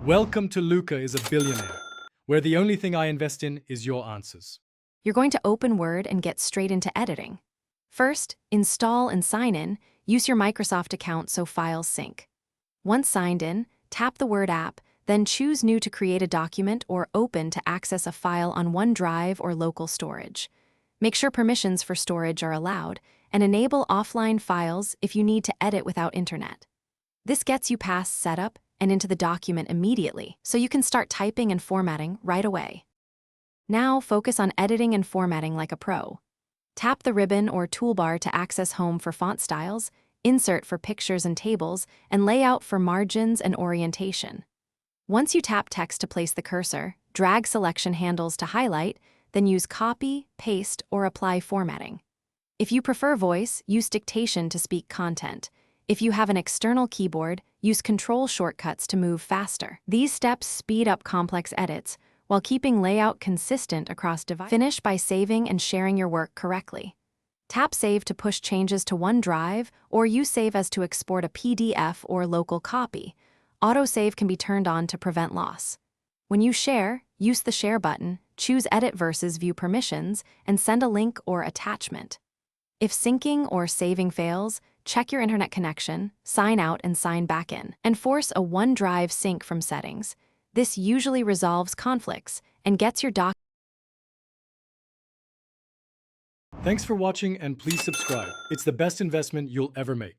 Welcome to Luca is a Billionaire, where the only thing I invest in is your answers. You're going to open Word and get straight into editing. First, install and sign in. Use your Microsoft account so files sync. Once signed in, tap the Word app, then choose New to create a document or Open to access a file on OneDrive or local storage. Make sure permissions for storage are allowed, and enable offline files if you need to edit without internet. This gets you past setup and into the document immediately, so you can start typing and formatting right away. Now focus on editing and formatting like a pro. Tap the ribbon or toolbar to access Home for font styles, Insert for pictures and tables, and Layout for margins and orientation. Once you tap text to place the cursor, drag selection handles to highlight, then use Copy, Paste, or Apply formatting. If you prefer voice, use dictation to speak content. If you have an external keyboard, use Control shortcuts to move faster. These steps speed up complex edits while keeping layout consistent across devices. Finish by saving and sharing your work correctly. Tap Save to push changes to OneDrive, or use Save as to export a PDF or local copy. Autosave can be turned on to prevent loss. When you share, use the Share button, choose Edit versus View Permissions, and send a link or attachment. If syncing or saving fails, check your internet connection, sign out and sign back in, and force a OneDrive sync from settings. This usually resolves conflicts and gets your doc. Thanks for watching and please subscribe. It's the best investment you'll ever make.